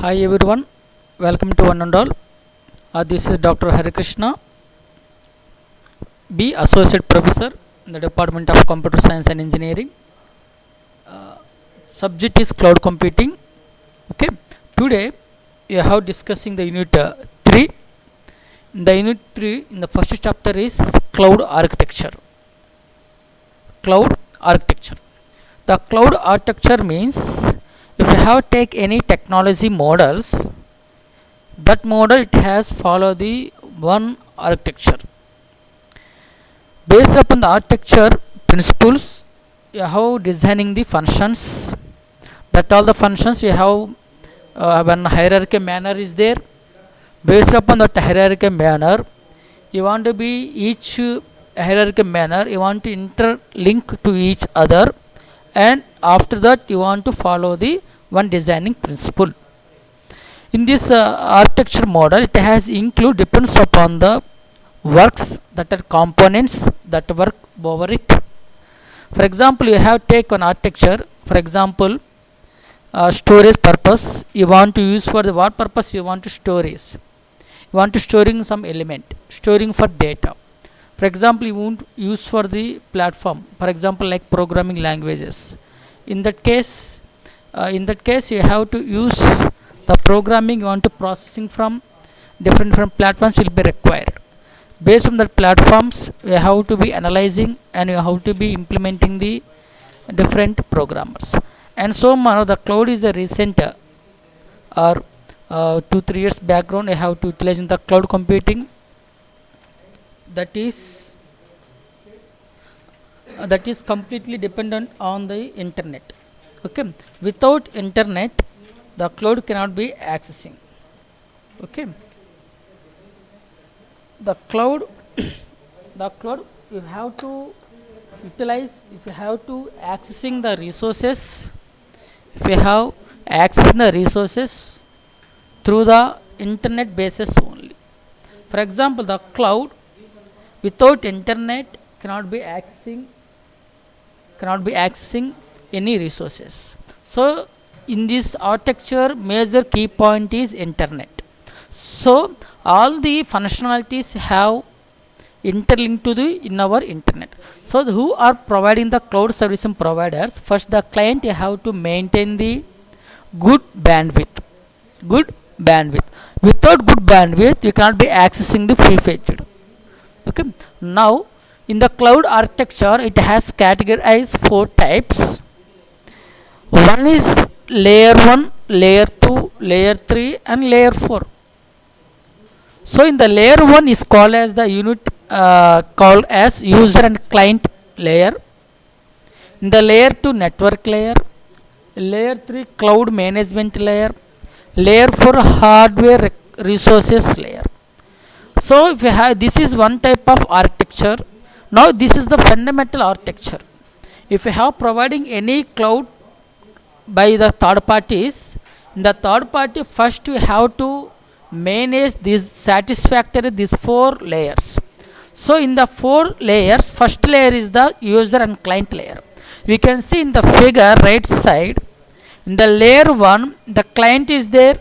Hi everyone, welcome to one and all. This is Dr. Hari Krishna, B. Associate Professor in the Department of Computer Science and Engineering. Subject is cloud computing. Okay, today we are discussing the unit 3. In the unit 3, in the first chapter is cloud architecture. Cloud architecture. The cloud architecture means if you have take any technology models, that model it has follow the one architecture. Based upon the architecture principles, you have designing the functions. That all the functions we have one hierarchy manner is there. Based upon that hierarchy manner, you want to be each hierarchy manner. You want to interlink to each other, and after that you want to follow the one designing principle. In this architecture model, it has include depends upon the works that are components that work over it. For example, you have take one architecture. For example, storage purpose. You want to use for the what purpose you want to storage. You want to storing some element, storing for data. For example, you want use for the platform. For example, like programming languages. In that case, you have to use the programming you want to processing from different platforms will be required. Based on that platforms, you have to be analyzing and you have to be implementing the different programmers. And so on. The cloud is a recent or 2-3 years background. I have to utilize in the cloud computing. That is completely dependent on the internet. Okay, without internet the cloud cannot be accessing. Okay, the cloud you have to utilize if you have to accessing the resources, if you have accessing the resources through the internet basis only. For example, the cloud without internet cannot be accessing any resources. So in this architecture, major key point is internet. So all the functionalities have interlinked to the in our internet. So who are providing the cloud service providers? First, the client have to maintain the good bandwidth. Without good bandwidth, you cannot be accessing the full-fledged. Okay. Now in the cloud architecture, it has categorized 4 types. One is layer 1, layer 2, layer 3 and layer 4. So in the layer 1 is called as the unit called as user and client layer. In the layer 2, network layer. Layer 3, cloud management layer. Layer 4, hardware resources layer. So if you have, this is one type of architecture. Now this is the fundamental architecture. If you have providing any cloud by the third parties, in the third party first you have to manage these satisfactory these 4 layers. So in the 4 layers, first layer is the user and client layer. We can see in the figure right side, in the layer 1 the client is there.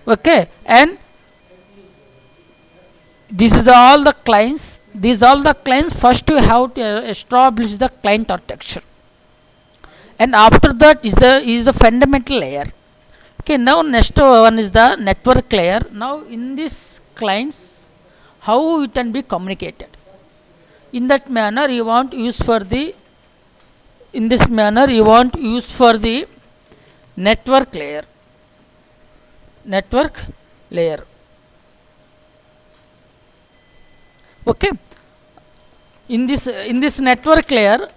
Okay, and this is all the clients. These all the clients. First you have to establish the client architecture, and after that is the fundamental layer. Okay, now next one is the network layer. Now in this clients, how it can be communicated? In that manner you want to use for the network layer. Okay, in this network layer,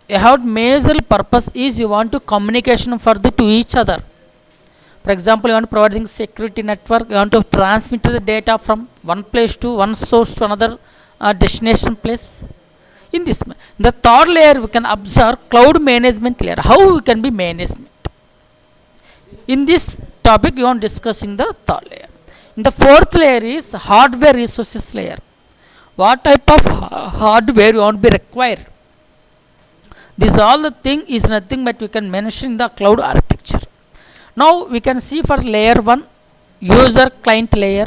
you have major purpose is you want to communication for the to each other. For example, you want to providing security network. You want to transmit the data from one place to one source to another destination place. In this, the third layer we can observe cloud management layer. How we can be management. In this topic, we want discussing the third layer. In the fourth layer is hardware resources layer. What type of hardware you want to be required? This all the thing is nothing but we can mention the cloud architecture. Now we can see for layer 1, user client layer.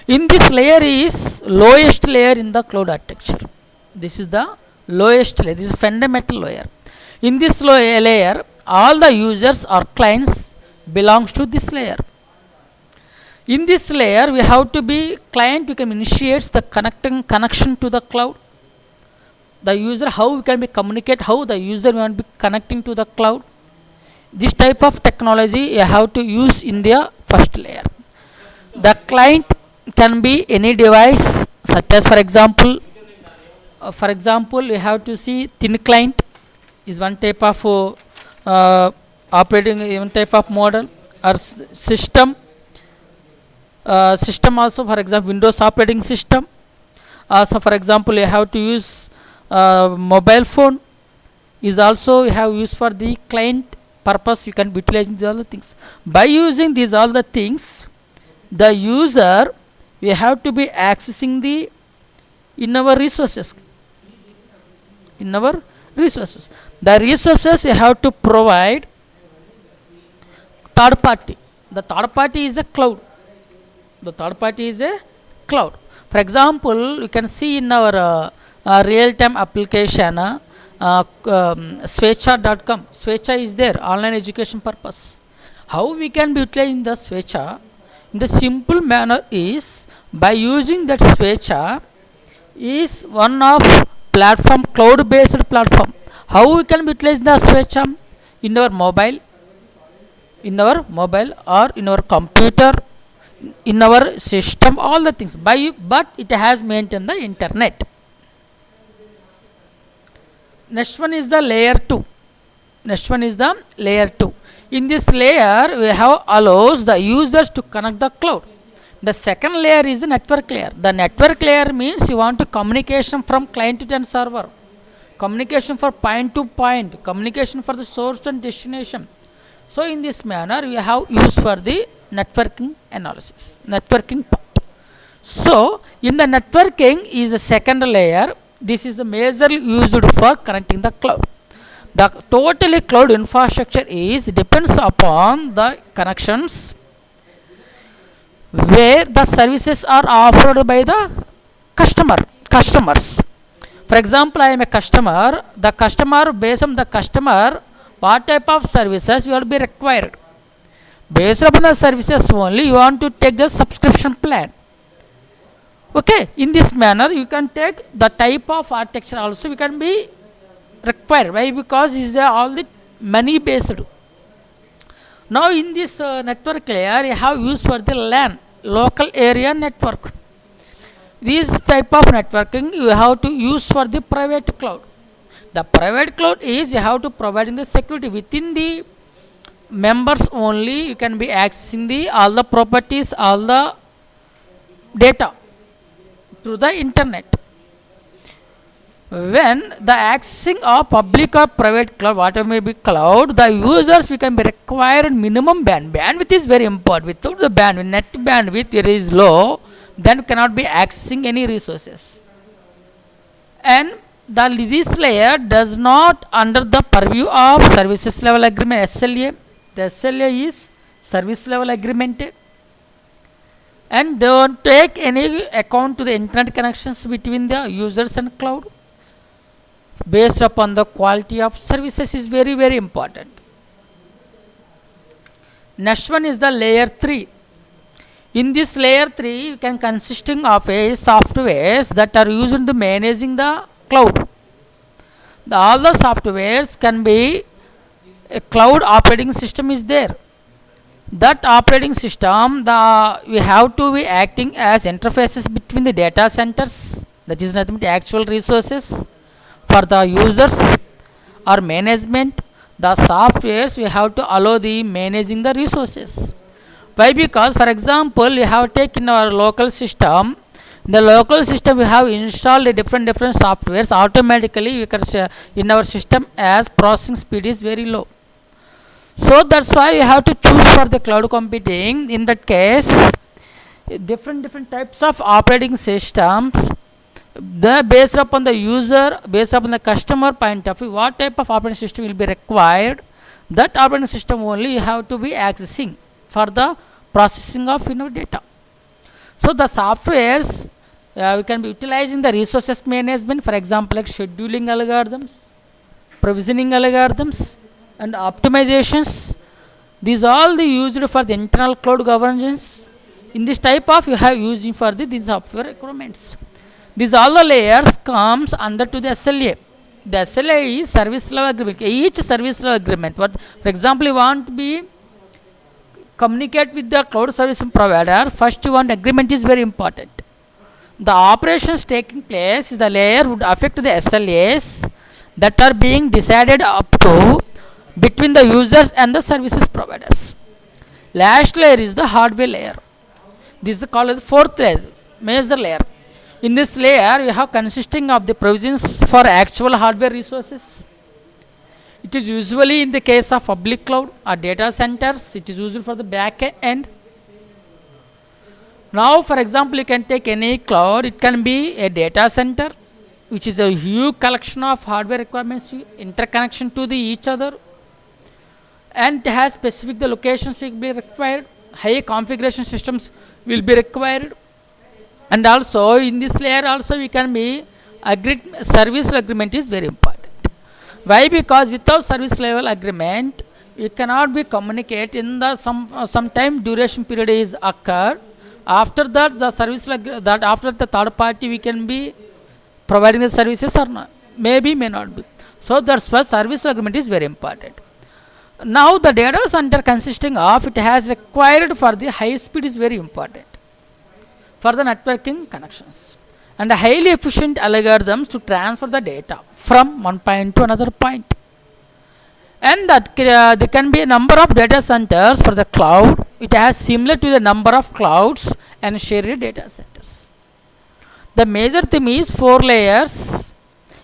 In this layer is lowest layer in the cloud architecture. This is the lowest layer. This is fundamental layer. In this layer, all the users or clients belongs to this layer. In this layer, we have to be client. We can initiate the connection to the cloud. The user, how we can be communicate, how the user want to be connecting to the cloud. This type of technology you have to use in the first layer. The client can be any device, such as for example, you have to see thin client is one type of operating, one type of model, or system. System also, for example, Windows operating system. So for example, you have to use mobile phone is also you have used for the client purpose. You can utilize these all the things. By using these all the things, the user, we have to be accessing the in our resources. The resources you have to provide third party. The third party is a cloud. For example, you can see in our real-time application, Svecha.com. Svecha is there, online education purpose. How we can be utilizing the Svecha? In the simple manner is by using that Svecha is one of platform, cloud-based platform. How we can be utilizing the Svecha? In our mobile or in our computer, in our system, all the things. But it has maintained the internet. Next one is the layer 2. In this layer, we have allows the users to connect the cloud. The second layer is the network layer. The network layer means you want to communication from client to server, communication for point to point, communication for the source and destination. So in this manner, we have used for the networking analysis, networking part. So in the networking is the second layer. This is the majorly used for connecting the cloud. The totally cloud infrastructure is depends upon the connections where the services are offered by the customers. For example, I am a customer. The customer, based on the customer, what type of services will be required. Based upon the services only, you want to take the subscription plan. Okay, in this manner, you can take the type of architecture also. We can be required. Why? Because is all the money based. Now in this network layer, you have used for the LAN, local area network. This type of networking you have to use for the private cloud. The private cloud is you have to provide in the security within the members only. You can be accessing the all the properties, all the data through the internet. When the accessing of public or private cloud, whatever may be cloud, the users we can be required minimum bandwidth is very important. Without the bandwidth, net bandwidth is low, then cannot be accessing any resources. And this layer does not under the purview of services level agreement, SLA. The SLA is service level agreement, and don't take any account to the internet connections between the users and cloud. Based upon the quality of services is very, very important. Next one is the layer 3. In this layer 3, you can consisting of a softwares that are used in the managing the cloud. All the softwares can be a cloud operating system is there. That operating system, we have to be acting as interfaces between the data centers, that is nothing but actual resources for the users or management. The softwares we have to allow the managing the resources. Why? Because for example, you have taken our local system. In the local system we have installed different softwares. Automatically we can in our system as processing speed is very low. So that's why you have to choose for the cloud computing. In that case, different types of operating systems, based upon the user, based upon the customer point of view, what type of operating system will be required, That operating system only you have to be accessing for the processing of data. So the softwares we can be utilizing the resources management, for example, like scheduling algorithms, provisioning algorithms, and optimizations. These all the used for the internal cloud governance. In this type of you have using for these software requirements. These all the layers comes under to the SLA. The SLA is service level agreement. Each service level agreement. What, for example, you want to be communicate with the cloud service provider. First, one agreement is very important. The operations taking place, the layer would affect the SLAs that are being decided up to between the users and the services providers. Last layer is the hardware layer. This is called as fourth layer, major layer. In this layer, we have consisting of the provisions for actual hardware resources. It is usually in the case of public cloud or data centers, it is used for the back end. Now, for example, you can take any cloud, it can be a data center, which is a huge collection of hardware requirements, interconnection to each other, and it has specific the locations will be required, high configuration systems will be required, and also in this layer also we can be agreed service agreement is very important. Why? Because without service level agreement, you cannot be communicate in the some time duration period is occur. After that, the service that after the third party we can be providing the services or not, maybe may not be. So that's why service agreement is very important. Now the data center consisting of it has required for the high speed is very important for the networking connections and highly efficient algorithms to transfer the data from one point to another point. And that there can be a number of data centers for the cloud. It has similar to the number of clouds and shared data centers. The major theme is 4 layers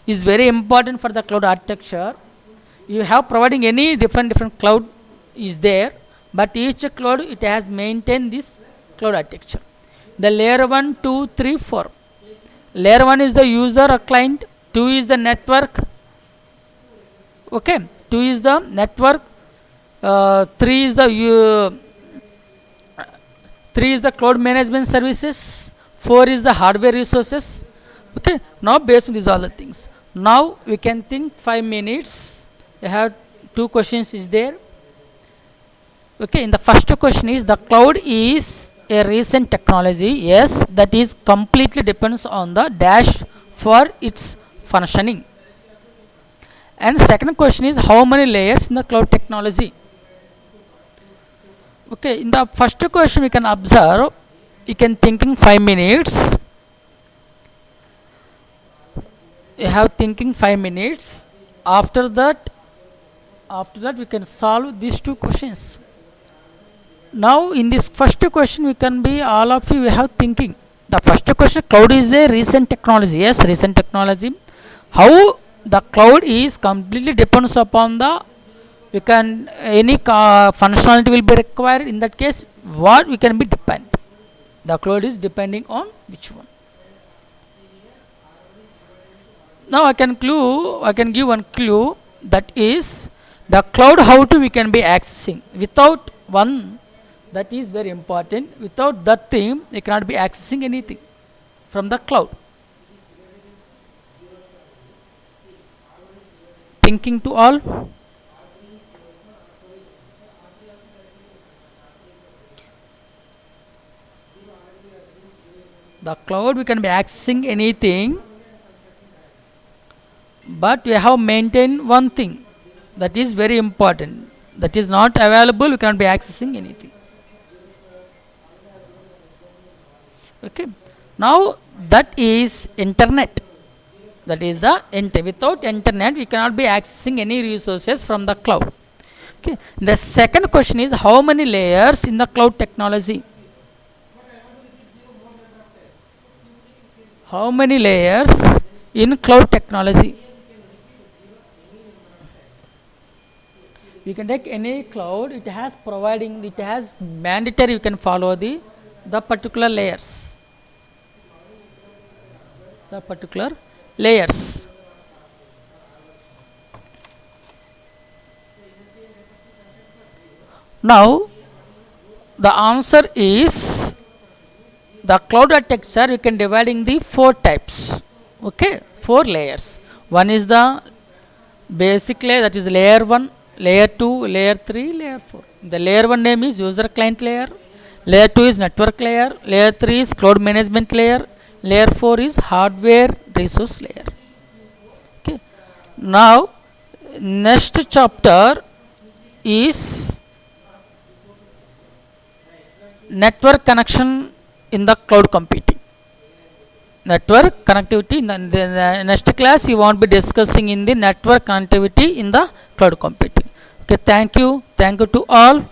is very important for the cloud architecture. You have providing any different cloud is there, but each cloud it has maintained this cloud architecture. The layer 1, 2, 3, 4. Layer 1 is the user or client, 2 is the network, okay, 2 is the network, 3 is the 3 is the cloud management services, 4 is the hardware resources. Okay, now based on these all the things, now we can think 5 minutes. I have 2 questions is there. Okay, in the first question is the cloud is a recent technology. Yes, that is completely depends on the dash for its functioning. And second question is how many layers in the cloud technology. Okay, in the first question we can observe, you can thinking 5 minutes. You have thinking 5 minutes. After that we can solve these 2 questions. Now in this first question we can be all of you have thinking. The first question, cloud is a recent technology. Yes, recent technology. How the cloud is completely depends upon the we can any functionality will be required. In that case, what we can be depend. The cloud is depending on which one. Now I can give one clue, that is the cloud how to we can be accessing. Without one, that is very important. Without that thing, you cannot be accessing anything from the cloud. Thinking to all. The cloud we can be accessing anything, but we have maintained one thing that is very important. That is not available, we cannot be accessing anything. Okay. Now that is internet. That is the without internet we cannot be accessing any resources from the cloud. Okay. The second question is how many layers in the cloud technology? How many layers in cloud technology? You can take any cloud, it has providing, it has mandatory you can follow the particular layers. The particular layers. Now the answer is the cloud architecture you can dividing the four types. Okay, four layers. One is the basic layer, that is layer 1, layer 2, layer 3, layer 4. The layer 1 name is user client layer, layer 2 is network layer, layer 3 is cloud management layer, layer 4 is hardware resource layer. Okay, now next chapter is network connection in the cloud computing. Network connectivity in the next class you won't be discussing in the network connectivity in the cloud computing. Okay, thank you to all.